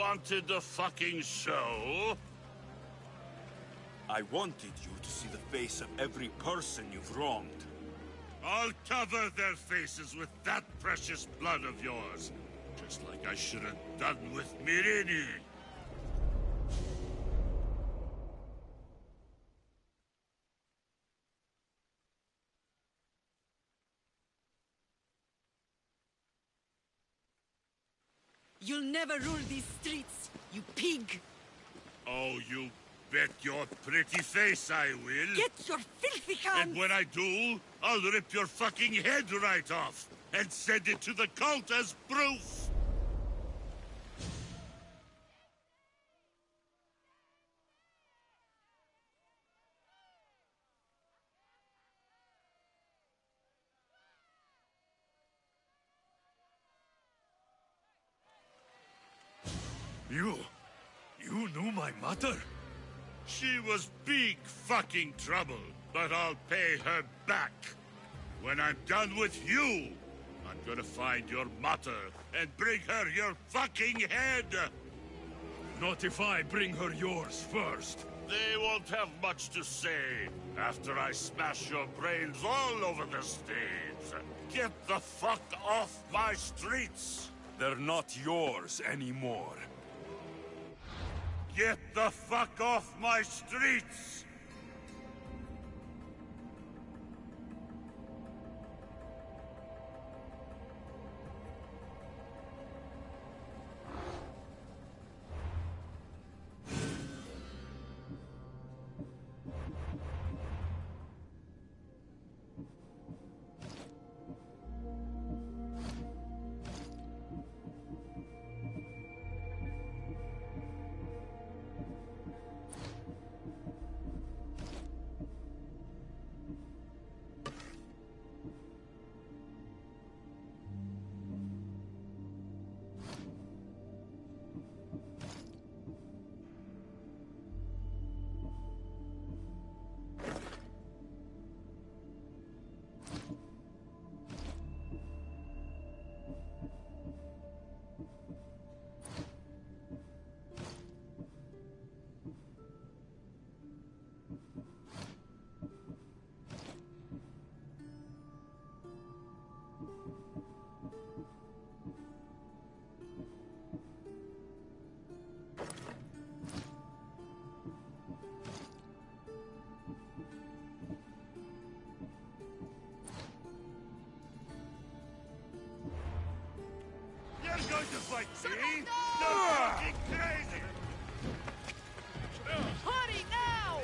wanted the fucking show? I wanted you to see the face of every person you've wronged. I'll cover their faces with that precious blood of yours. Just like I should have done with Mirini. You'll never rule these streets, you pig! Oh, you bet your pretty face I will. Get your filthy hands! And when I do, I'll rip your fucking head right off and send it to the cult as proof. You knew my mother? She was big fucking trouble, but I'll pay her back. When I'm done with you, I'm gonna find your mother and bring her your fucking head. Not if I bring her yours first. They won't have much to say after I smash your brains all over the stage. Get the fuck off my streets! They're not yours anymore. Get the fuck off my streets! You're going to fight me? You're fucking crazy! Hurry now!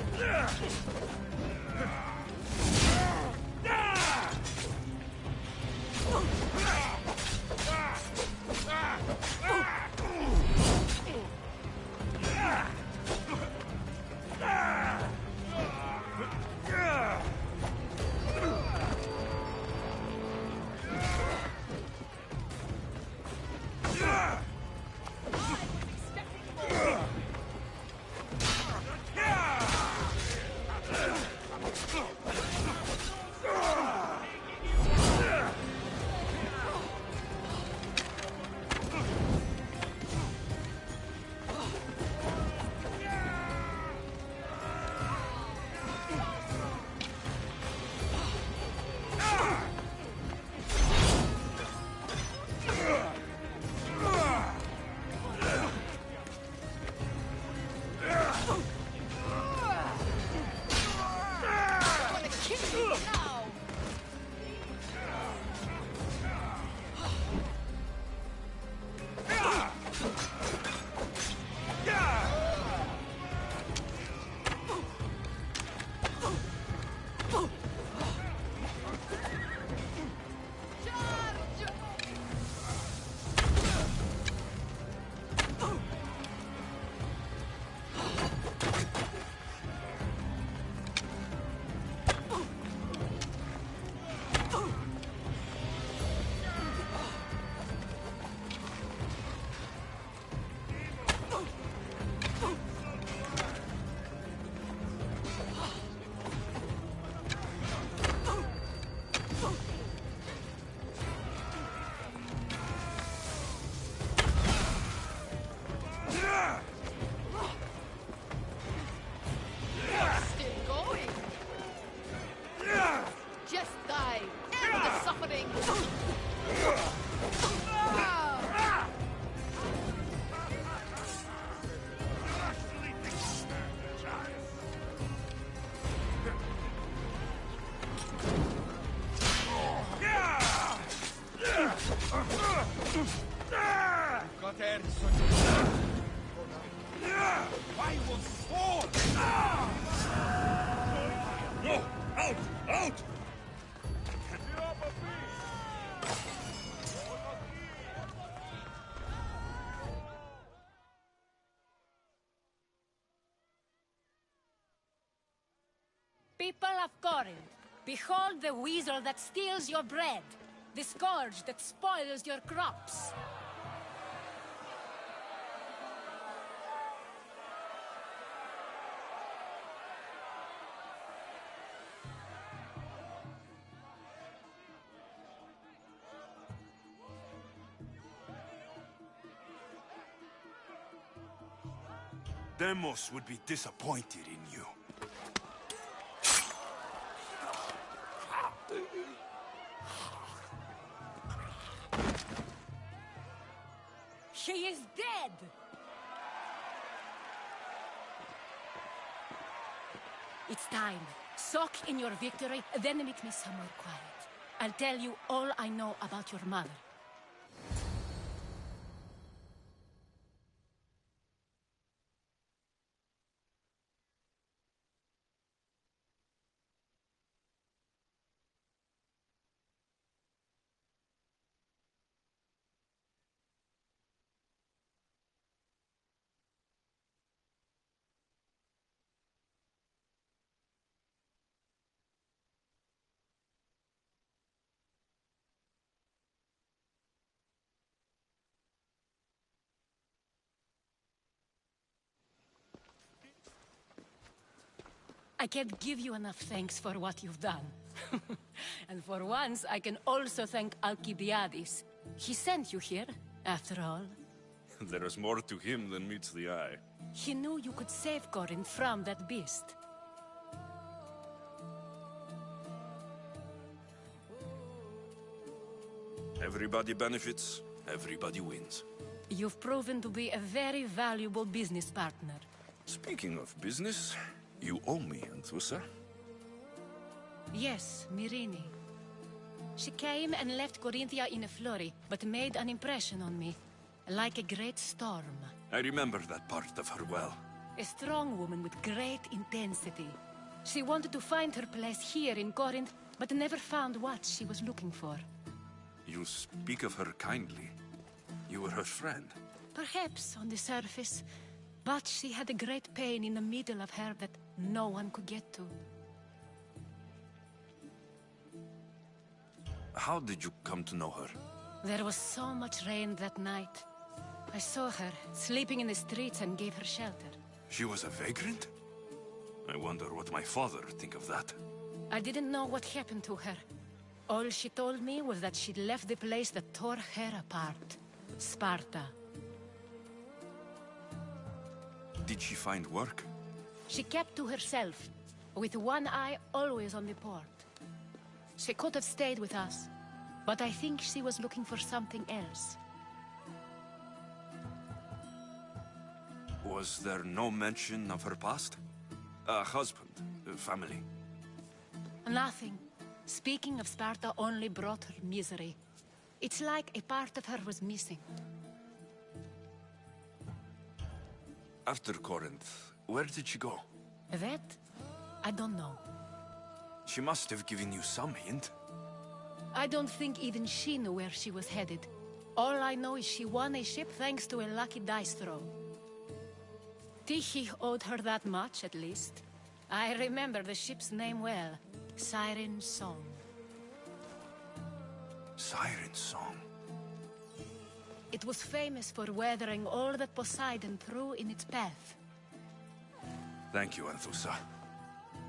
People of Corinth, behold the weasel that steals your bread, the scourge that spoils your crops. Demos would be disappointed in you. She is dead! It's time. Soak in your victory, then meet me somewhere quiet. I'll tell you all I know about your mother. I can't give you enough thanks for what you've done. And for once, I can also thank Alcibiades. He sent you here, after all. There is more to him than meets the eye. He knew you could save Corinth from that beast. Everybody benefits, everybody wins. You've proven to be a very valuable business partner. Speaking of business, you owe me, Anthusa. Yes, Myrine. She came and left Corinthia in a flurry, but made an impression on me. Like a great storm. I remember that part of her well. A strong woman with great intensity. She wanted to find her place here in Corinth, but never found what she was looking for. You speak of her kindly. You were her friend. Perhaps on the surface, but she had a great pain in the middle of her that no one could get to. How did you come to know her? There was so much rain that night. I saw her, sleeping in the streets, and gave her shelter. She was a vagrant? I wonder what my father would think of that. I didn't know what happened to her. All she told me was that she'd left the place that tore her apart. Sparta. Did she find work? She kept to herself, with one eye always on the port. She could have stayed with us, but I think she was looking for something else. Was there no mention of her past? A husband, a family? Nothing. Speaking of Sparta only brought her misery. It's like a part of her was missing. After Corinth, where did she go? That? I don't know. She must have given you some hint. I don't think even she knew where she was headed. All I know is she won a ship thanks to a lucky dice throw. Tyche owed her that much, at least. I remember the ship's name well. Siren Song. Siren Song. It was famous for weathering all that Poseidon threw in its path. Thank you, Anthusa.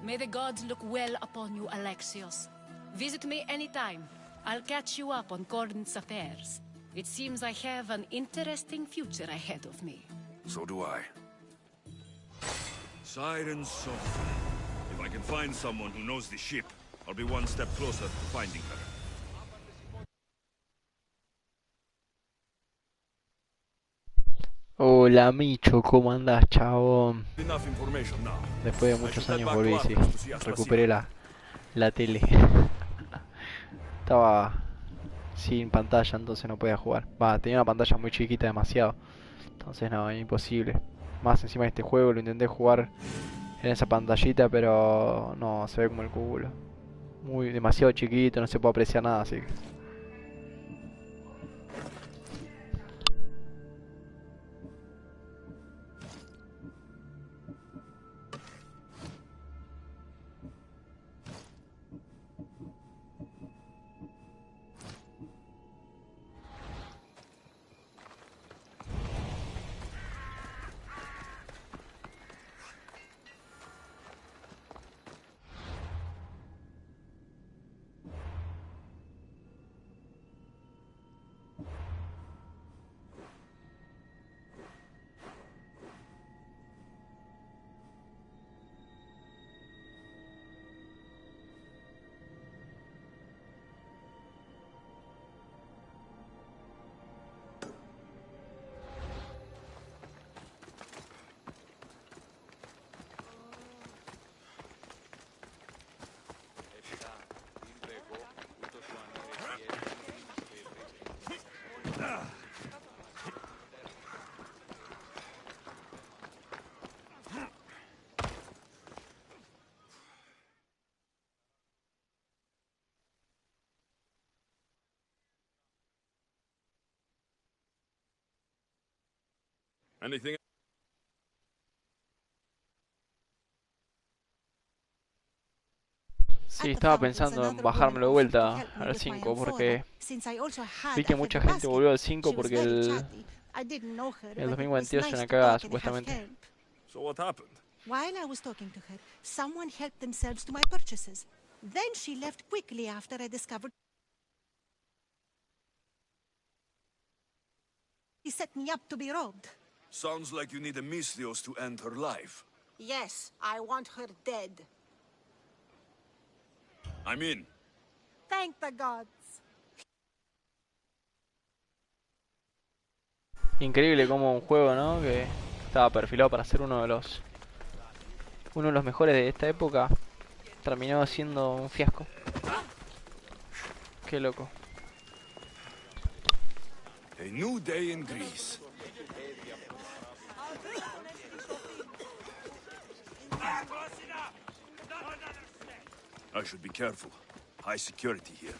May the gods look well upon you, Alexios. Visit me anytime. I'll catch you up on Corinth's affairs. It seems I have an interesting future ahead of me. So do I. Siren Song. If I can find someone who knows the ship, I'll be one step closer to finding her. Hola Micho, ¿cómo andás, chabón? Enough information now. Después de muchos años volví, sí. Recuperé la tele. Estaba sin pantalla, entonces no podía jugar. Va, tenía una pantalla muy chiquita, demasiado. Entonces no, imposible. Más encima de este juego lo intenté jugar en esa pantallita, pero no, se ve como el culo. muy demasiado chiquito, no se puede apreciar nada, así que... Anything? Sí, estaba pensando en bajármelo de vuelta al 5 porque vi que mucha gente volvió al 5 porque el 2022 es una cagada supuestamente. So what happened? While I was talking to her, someone helped themselves to my purchases. Then she left quickly after I discovered he set me up to be robbed. Sounds like you need a Misthios to end her life. Yes, I want her dead. I'm in. Thank the gods. Increíble como un juego, ¿no? Que estaba perfilado para ser uno de los mejores de esta época terminó siendo un fiasco. Qué loco. A new day in Greece. I should be careful. High security here.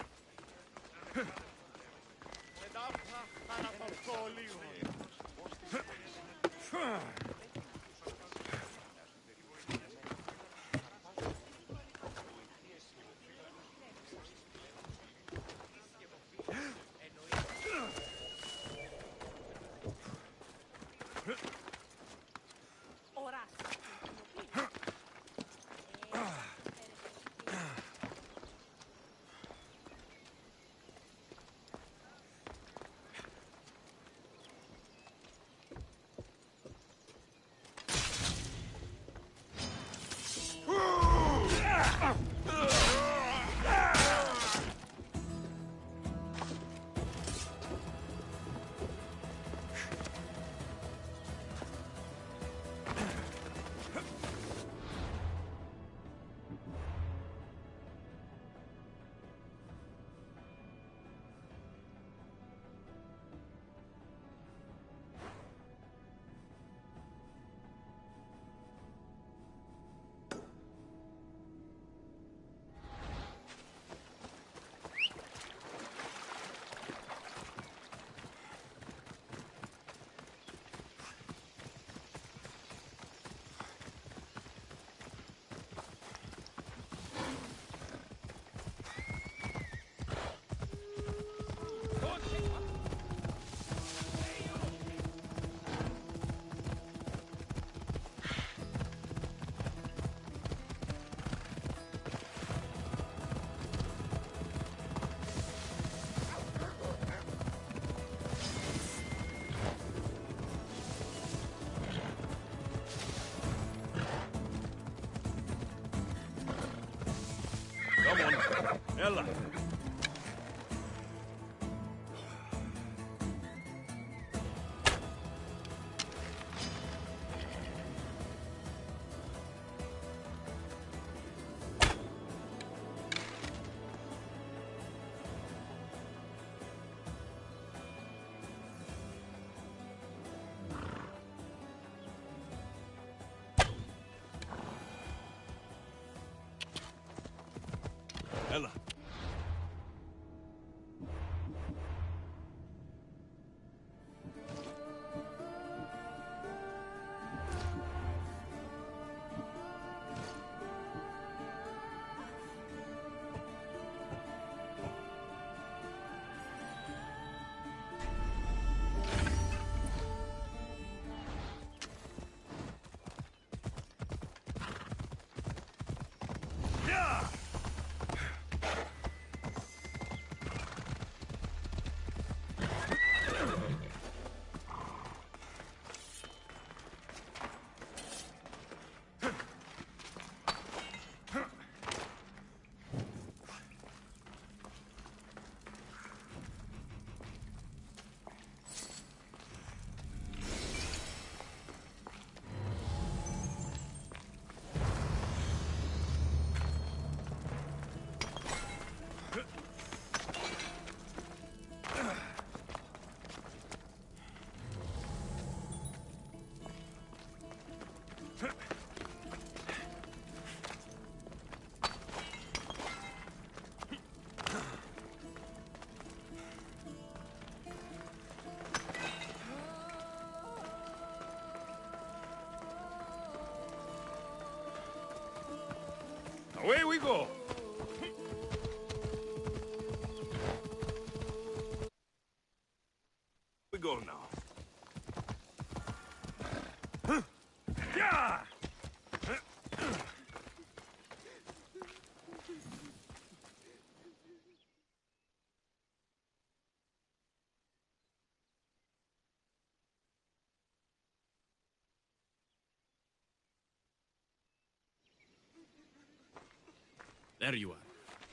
There you are.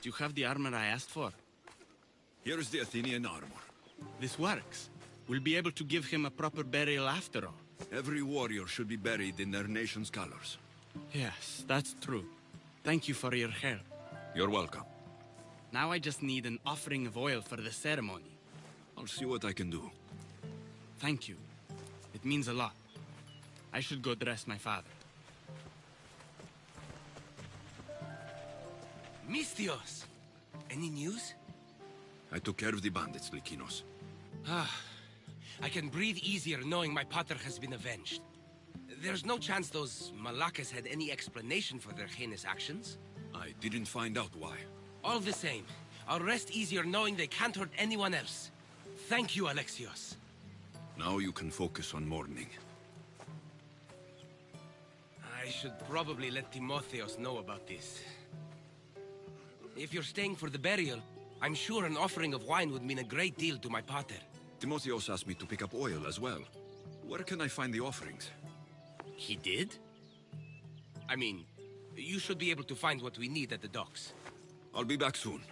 Do you have the armor I asked for? Here is the Athenian armor. This works. We'll be able to give him a proper burial after all. Every warrior should be buried in their nation's colors. Yes, that's true. Thank you for your help. You're welcome. Now I just need an offering of oil for the ceremony. I'll see what I can do. Thank you. It means a lot. I should go dress my father. Mistios! Any news? I took care of the bandits, Lykinos. I can breathe easier knowing my pater has been avenged. There's no chance those Malakas had any explanation for their heinous actions? I didn't find out why. All the same, I'll rest easier knowing they can't hurt anyone else. Thank you, Alexios. Now you can focus on mourning. I should probably let Timotheos know about this. If you're staying for the burial, I'm sure an offering of wine would mean a great deal to my pater. Timotheos asked me to pick up oil as well. Where can I find the offerings? He did? I mean, you should be able to find what we need at the docks. I'll be back soon.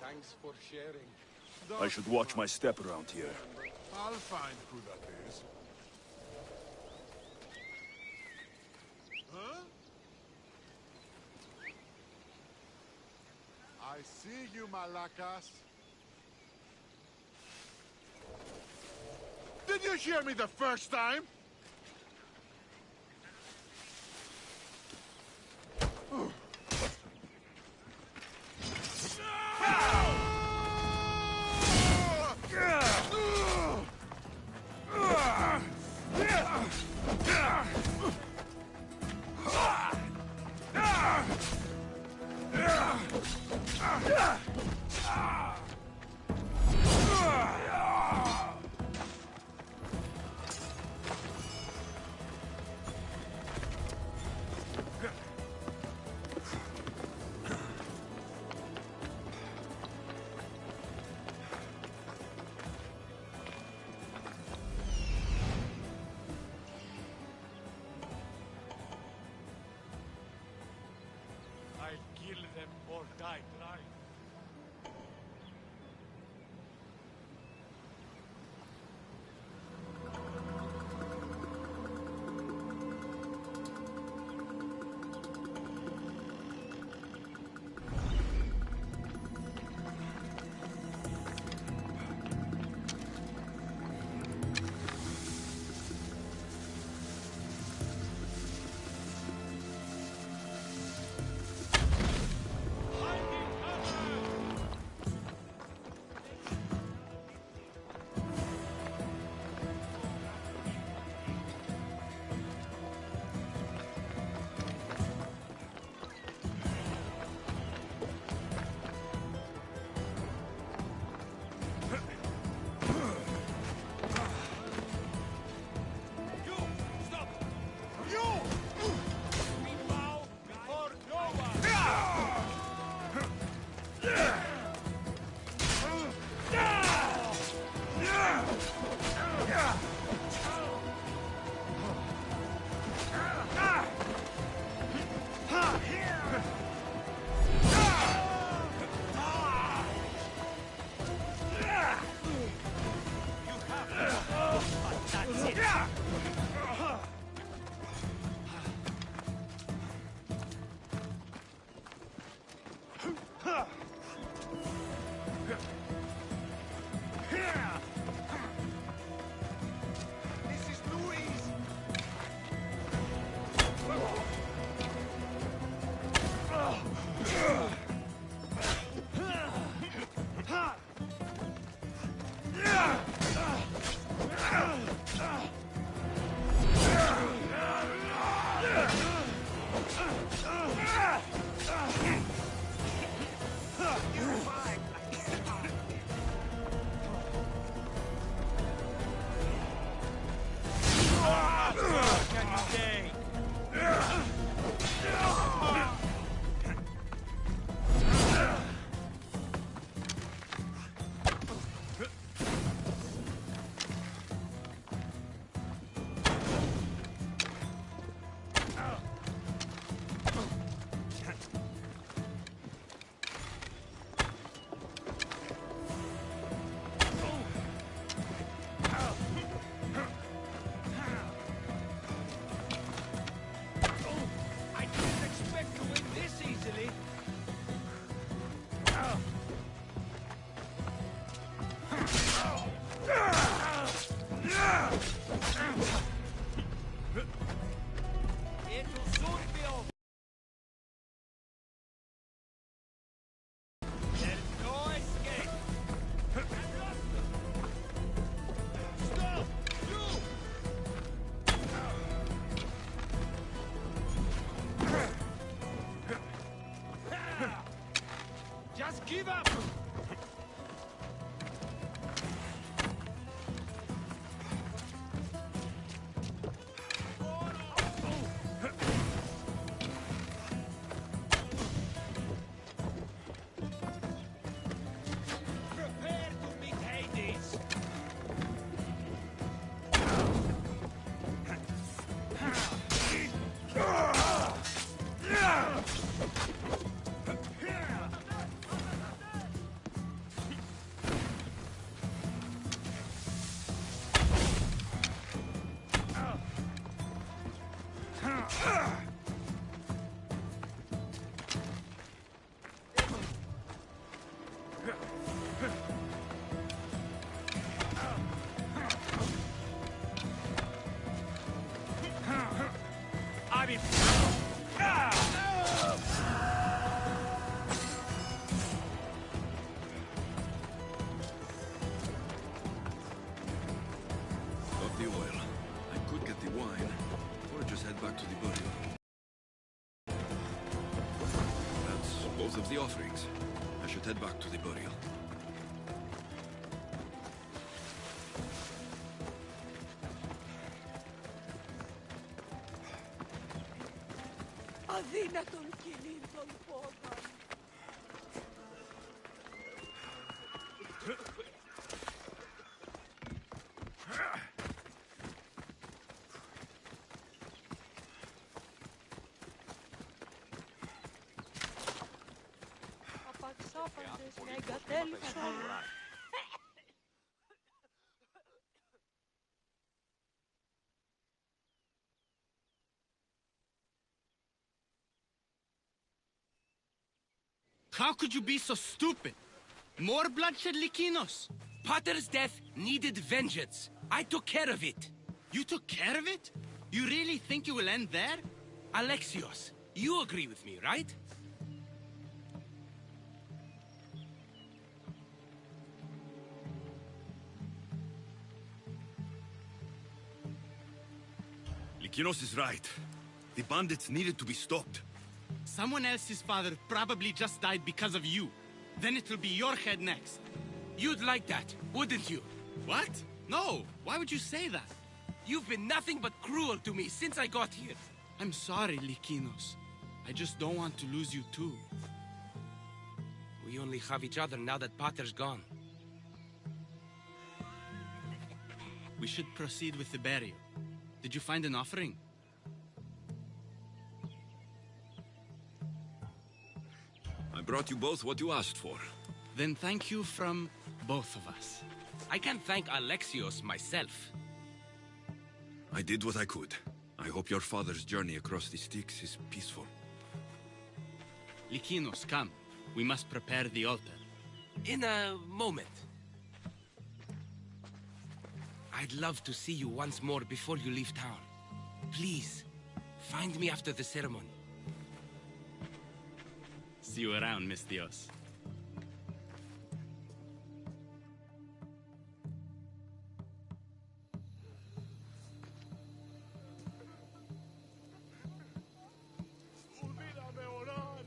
Thanks for sharing. I should watch my step around here. I'll find who that is. Huh? I see you, Malakas. Did you hear me the first time? I'll kill them or die trying. Give up! Prepare to meet Hades! I mean... Got the oil. I could get the wine, or just head back to the burial. That's both of the offerings. I should head back to the burial. Αδύνατον κινήν των πόδων. Απαξάπαντες με εγκατέλειψαν. How could you be so stupid? More bloodshed, Likinos? Potter's death needed vengeance. I took care of it. You took care of it? You really think it will end there? Alexios, you agree with me, right? Likinos is right. The bandits needed to be stopped. Someone else's father probably just died because of you. Then it will be your head next. You'd like that, wouldn't you? What? No. Why would you say that? You've been nothing but cruel to me since I got here. I'm sorry, Likinos. I just don't want to lose you too. We only have each other now that Potter's gone. We should proceed with the burial. Did you find an offering? I brought you both what you asked for. Then thank you from both of us. I can thank Alexios myself. I did what I could. I hope your father's journey across the Styx is peaceful. Likinos, come. We must prepare the altar. In a moment. I'd love to see you once more before you leave town. Please, find me after the ceremony. See you around, Miss Dios. Olvídame, Orán.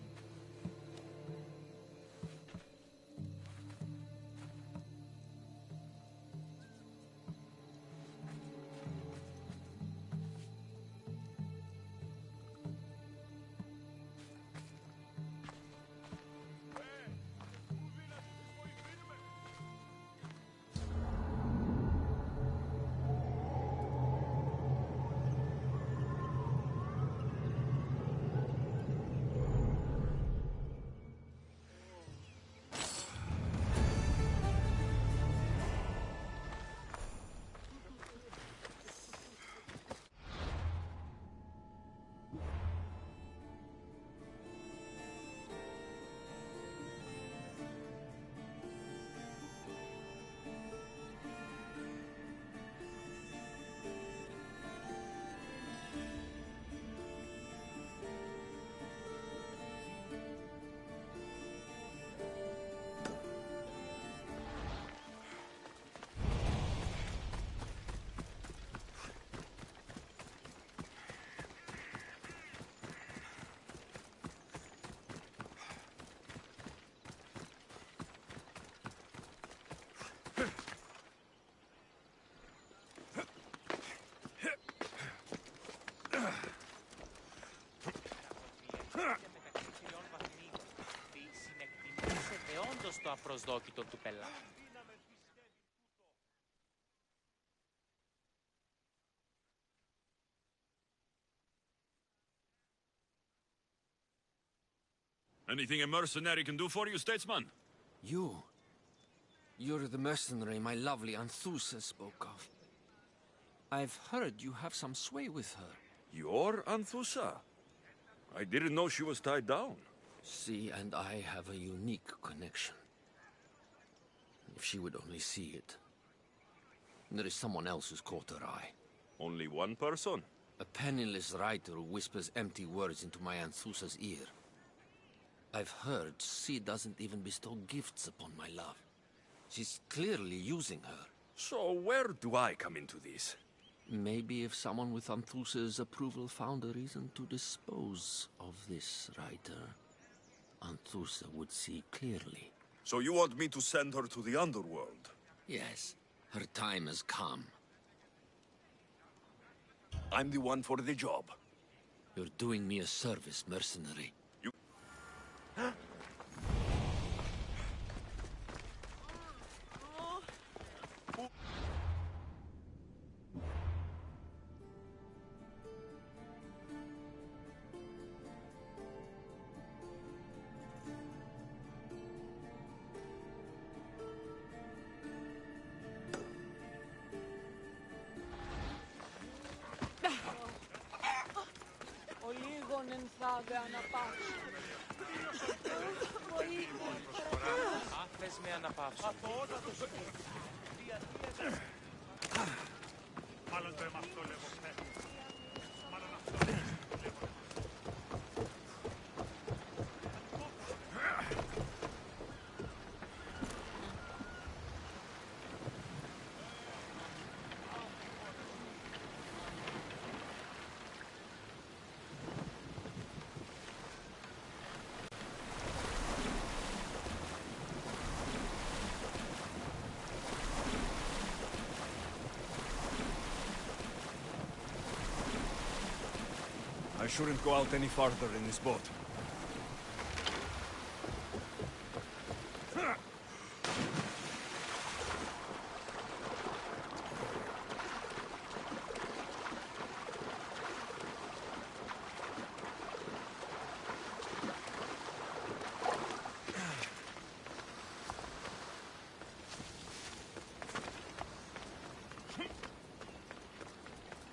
απροσδόκητο του πελάτη. Anything a mercenary can do for you, statesman? You're the mercenary my lovely Anthusa spoke of. I've heard you have some sway with her. Your Anthusa? I didn't know she was tied down. She and I have a unique connection. If she would only see it. There is someone else who's caught her eye. Only one person? A penniless writer who whispers empty words into my Anthusa's ear. I've heard she doesn't even bestow gifts upon my love. She's clearly using her. So where do I come into this? Maybe if someone with Anthusa's approval found a reason to dispose of this writer, Anthusa would see clearly. So you want me to send her to the underworld? Yes, her time has come. I'm the one for the job. You're doing me a service, mercenary. You... Άφες με αναπαύσω. Μάλλον το αυτό λέγω χθες. Μάλλον αυτό λέγω. I shouldn't go out any farther in this boat.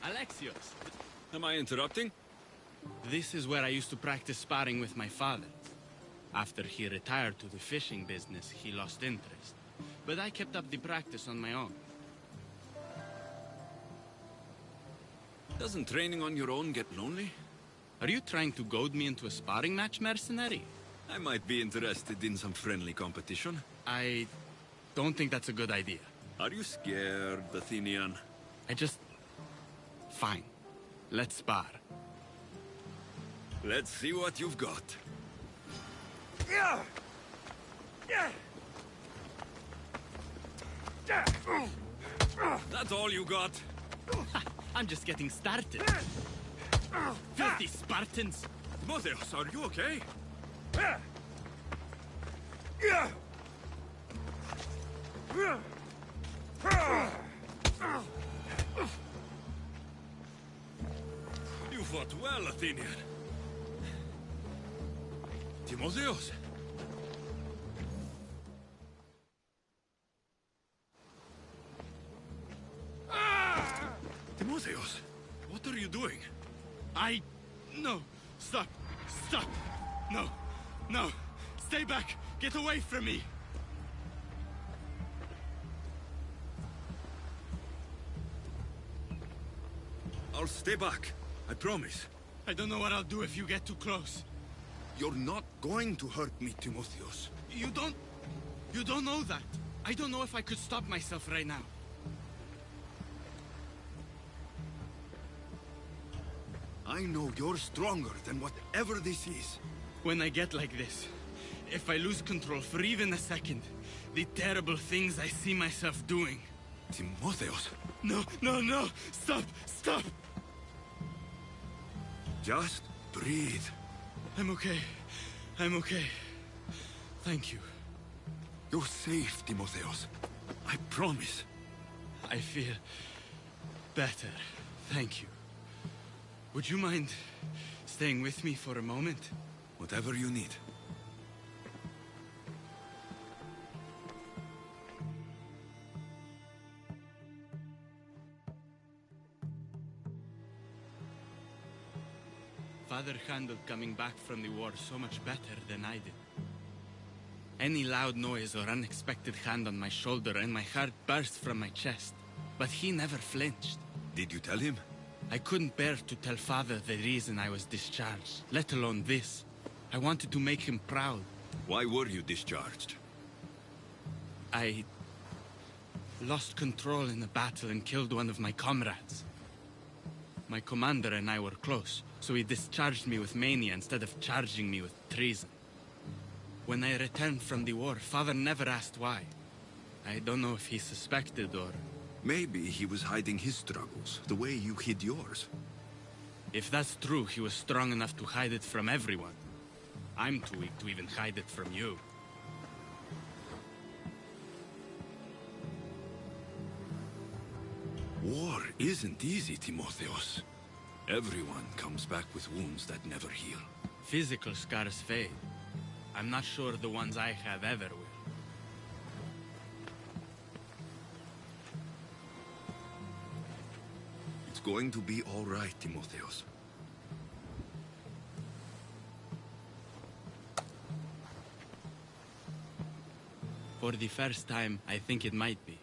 Alexios! Am I interrupting? This is where I used to practice sparring with my father. After he retired to the fishing business, he lost interest. But I kept up the practice on my own. Doesn't training on your own get lonely? Are you trying to goad me into a sparring match, mercenary? I might be interested in some friendly competition. I don't think that's a good idea. Are you scared, Athenian? Fine. Let's spar. Let's see what you've got. That's all you got? I'm just getting started. Filthy Spartans! Timotheos, are you okay? You fought well, Athenian. Timotheos! Timotheos, what are you doing? No! Stop! Stop! No! No! Stay back! Get away from me! I'll stay back. I promise. I don't know what I'll do if you get too close. You're not going to hurt me, Timotheos. You don't know that. I don't know if I could stop myself right now. I know you're stronger than whatever this is. When I get like this, if I lose control for even a second, the terrible things I see myself doing. Timotheos. No, no, no! Stop! Stop! Just breathe. I'm okay. I'm okay. Thank you. You're safe, Timotheos. I promise. I feel better. Thank you. Would you mind staying with me for a moment? Whatever you need. Father handled coming back from the war so much better than I did. Any loud noise or unexpected hand on my shoulder and my heart burst from my chest. But he never flinched. Did you tell him? I couldn't bear to tell Father the reason I was discharged, let alone this. I wanted to make him proud. Why were you discharged? I lost control in a battle and killed one of my comrades. My commander and I were close, so he discharged me with mania instead of charging me with treason. When I returned from the war, Father never asked why. I don't know if he suspected or... Maybe he was hiding his struggles, the way you hid yours. If that's true, he was strong enough to hide it from everyone. I'm too weak to even hide it from you. War isn't easy, Timotheos. Everyone comes back with wounds that never heal. Physical scars fade. I'm not sure the ones I have ever will. It's going to be all right, Timotheos. For the first time, I think it might be.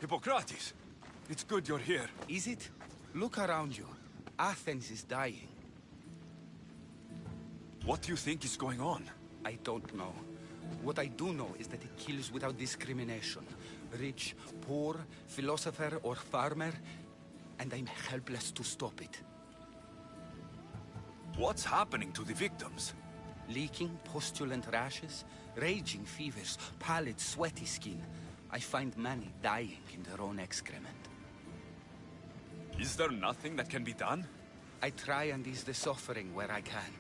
Hippocrates! It's good you're here. Is it? Look around you. Athens is dying. What do you think is going on? I don't know. What I do know is that it kills without discrimination. Rich, poor, philosopher or farmer, and I'm helpless to stop it. What's happening to the victims? Leaking, postulant rashes, raging fevers, pallid, sweaty skin. I find many dying in their own excrement. Is there nothing that can be done? I try and ease the suffering where I can.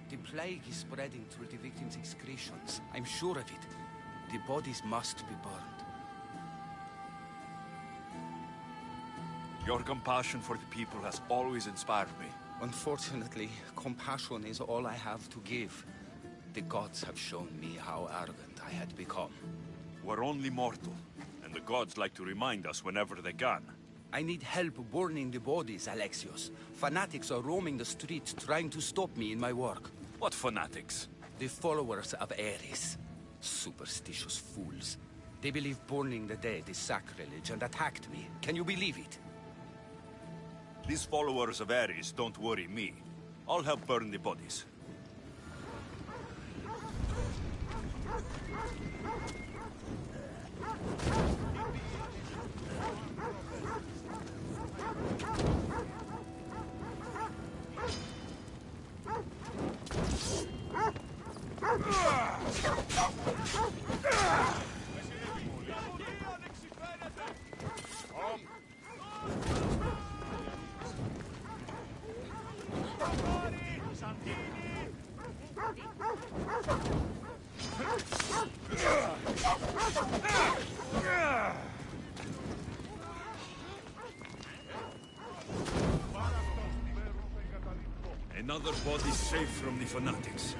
The plague is spreading through the victims' excretions. I'm sure of it. The bodies must be burned. Your compassion for the people has always inspired me. Unfortunately, compassion is all I have to give. The gods have shown me how arrogant I had become. We're only mortal, and the gods like to remind us whenever they can. I need help burning the bodies, Alexios. Fanatics are roaming the streets trying to stop me in my work. What fanatics? The followers of Ares. Superstitious fools. They believe burning the dead is sacrilege and attacked me. Can you believe it? These followers of Ares don't worry me. I'll help burn the bodies. Another body safe from the fanatics.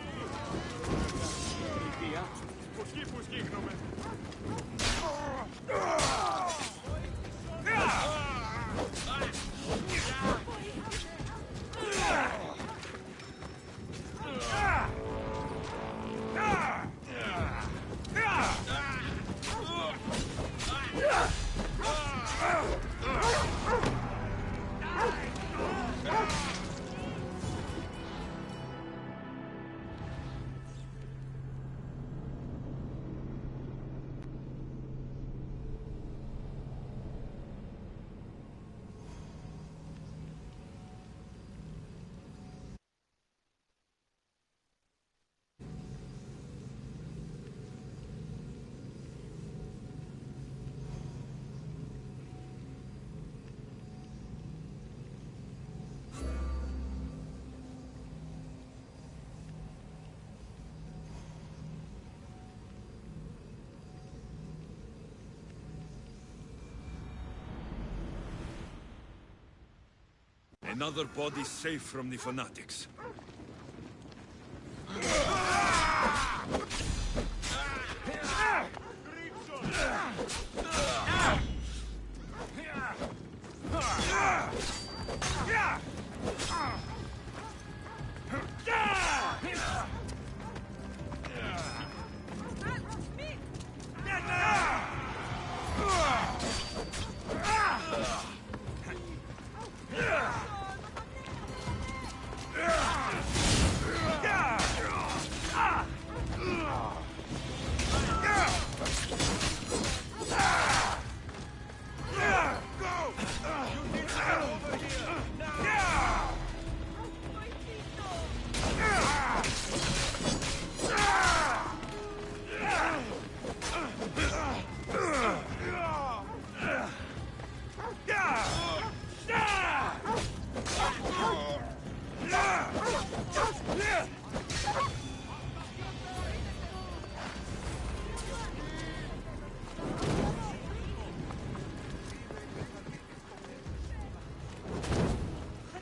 Another body safe from the fanatics.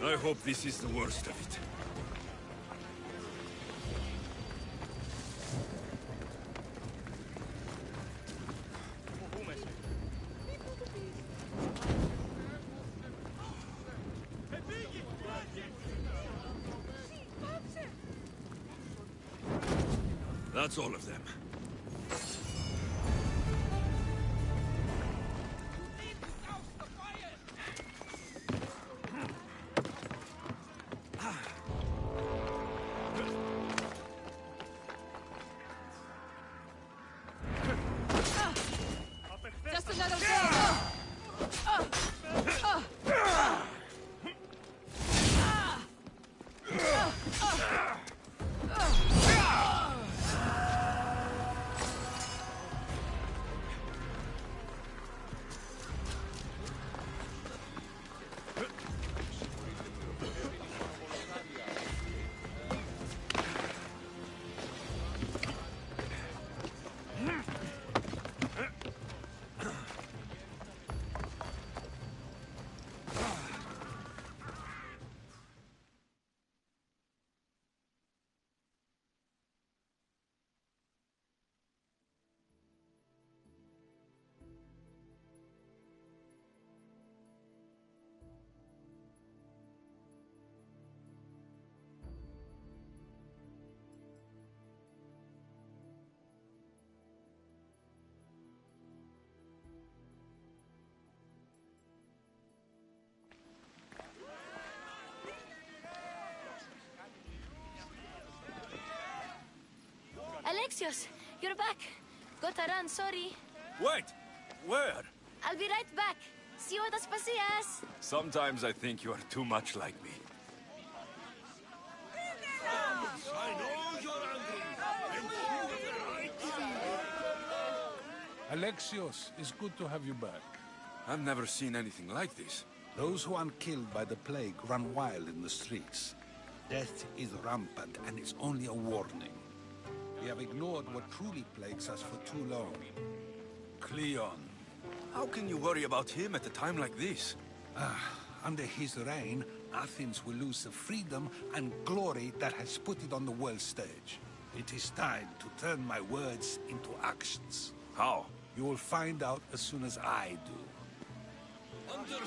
I hope this is the worst of it. That's all of them. Just another day. Alexios, you're back. Gotta run, sorry. Wait! Where? I'll be right back. See you at Aspasias. Sometimes I think you are too much like me. I know you're angry. Alexios, it's good to have you back. I've never seen anything like this. Those who aren't killed by the plague run wild in the streets. Death is rampant, and it's only a warning. We have ignored what truly plagues us for too long. Cleon. How can you worry about him at a time like this? Under his reign, Athens will lose the freedom and glory that has put it on the world stage. It is time to turn my words into actions. How? You will find out as soon as I do. Understand!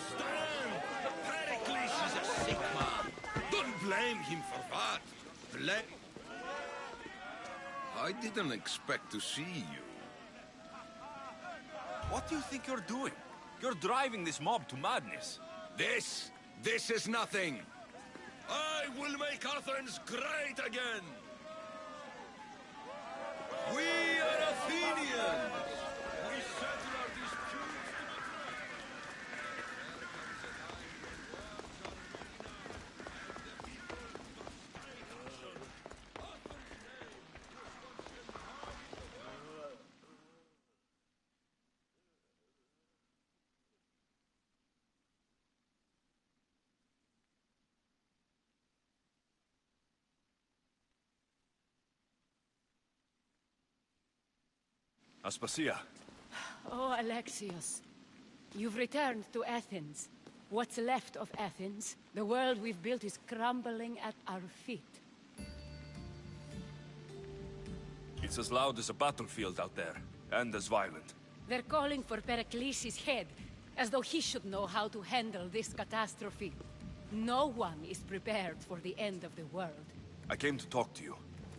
Pericles is a sick man. Don't blame him for that. Blame... I didn't expect to see you. What do you think you're doing? You're driving this mob to madness. This is nothing. I will make Athens great again. We are Athenians. We settle our disputes. Aspasia. Oh, Alexios. You've returned to Athens. What's left of Athens? The world we've built is crumbling at our feet. It's as loud as a battlefield out there, and as violent. They're calling for Pericles' head, as though he should know how to handle this catastrophe. No one is prepared for the end of the world. I came to talk to you.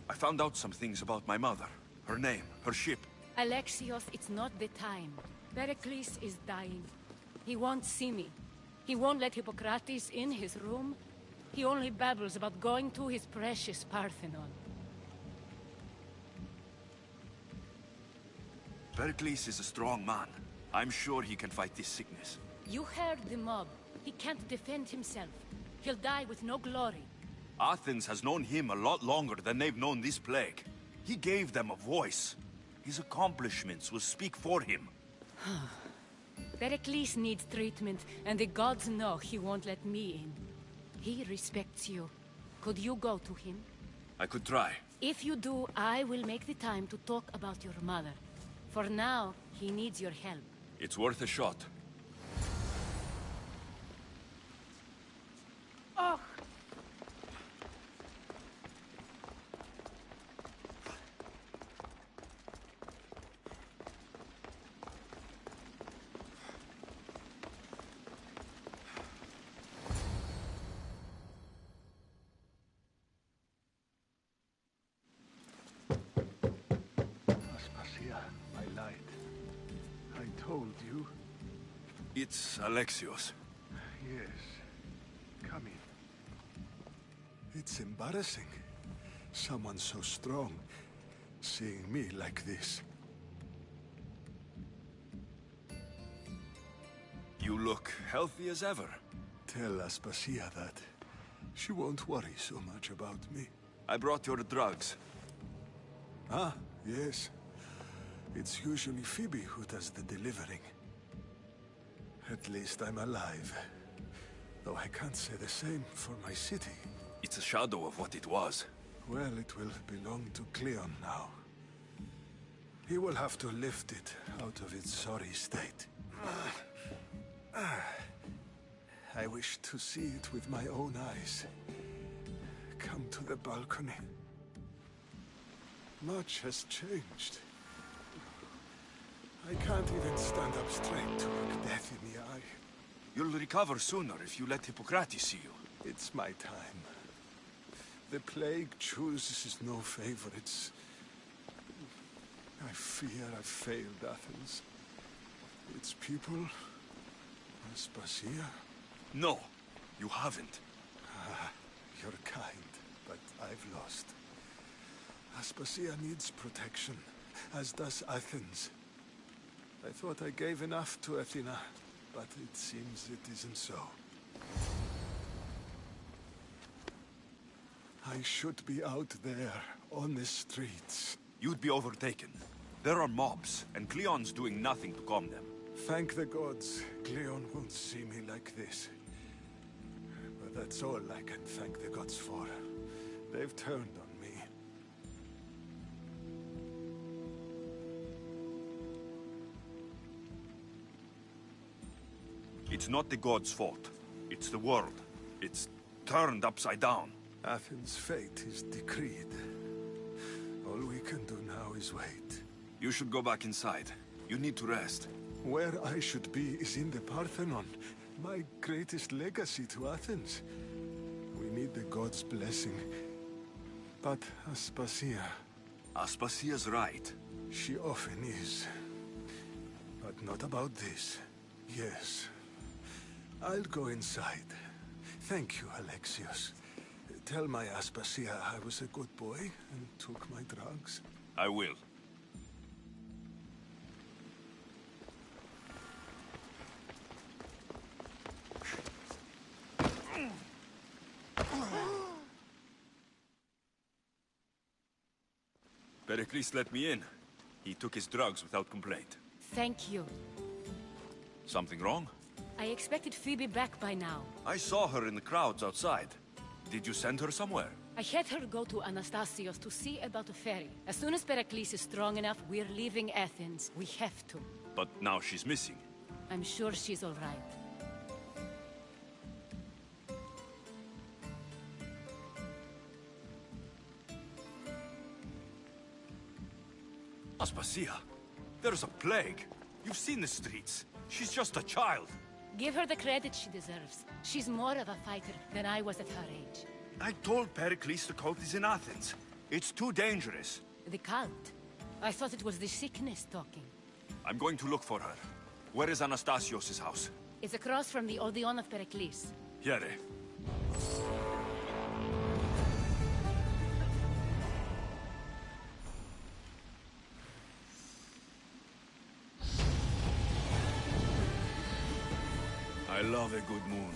I found out some things about my mother. Her name, her ship. Alexios, it's not the time. Pericles is dying. He won't see me. He won't let Hippocrates in his room. He only babbles about going to his precious Parthenon. Pericles is a strong man. I'm sure he can fight this sickness. You heard the mob. He can't defend himself. He'll die with no glory. Athens has known him a lot longer than they've known this plague. He gave them a voice. His accomplishments will speak for him. Pericles needs treatment, and the gods know he won't let me in. He respects you. Could you go to him? I could try. If you do, I will make the time to talk about your mother. For now, he needs your help. It's worth a shot. Oh! Told you. It's Alexios. Yes. Come in. It's embarrassing. Someone so strong, seeing me like this. You look healthy as ever. Tell Aspasia that. She won't worry so much about me. I brought your drugs. Ah, yes. It's usually Phoebe who does the delivering. At least I'm alive. Though I can't say the same for my city. It's a shadow of what it was. Well, it will belong to Cleon now. He will have to lift it out of its sorry state. I wish to see it with my own eyes. Come to the balcony. Much has changed. I can't even stand up straight to look death in the eye. You'll recover sooner if you let Hippocrates see you. It's my time. The plague chooses no favorites. I fear I've failed Athens. Its people, Aspasia. No, you haven't. You're kind, but I've lost. Aspasia needs protection, as does Athens. I thought I gave enough to Athena, but it seems it isn't so. I should be out there, on the streets. You'd be overtaken. There are mobs, and Cleon's doing nothing to calm them. Thank the gods, Cleon won't see me like this. But that's all I can thank the gods for. They've turned on me. It's not the gods' fault. It's the world. It's turned upside down. Athens' fate is decreed. All we can do now is wait. You should go back inside. You need to rest. Where I should be is in the Parthenon, my greatest legacy to Athens. We need the gods' blessing. But Aspasia... Aspasia's right. She often is. But not about this. Yes. I'll go inside. Thank you, Alexios. Tell my Aspasia I was a good boy and took my drugs. I will. Pericles let me in. He took his drugs without complaint. Thank you. Something wrong? I expected Phoebe back by now. I saw her in the crowds outside. Did you send her somewhere? I had her go to Anastasios to see about a ferry. As soon as Pericles is strong enough, we're leaving Athens. We have to. But now she's missing. I'm sure she's all right. Aspasia, there's a plague. You've seen the streets. She's just a child. Give her the credit she deserves. She's more of a fighter than I was at her age. I told Pericles the cult is in Athens. It's too dangerous. The cult? I thought it was the sickness talking. I'm going to look for her. Where is Anastasios' house? It's across from the Odeon of Pericles. Here. I love a good moon.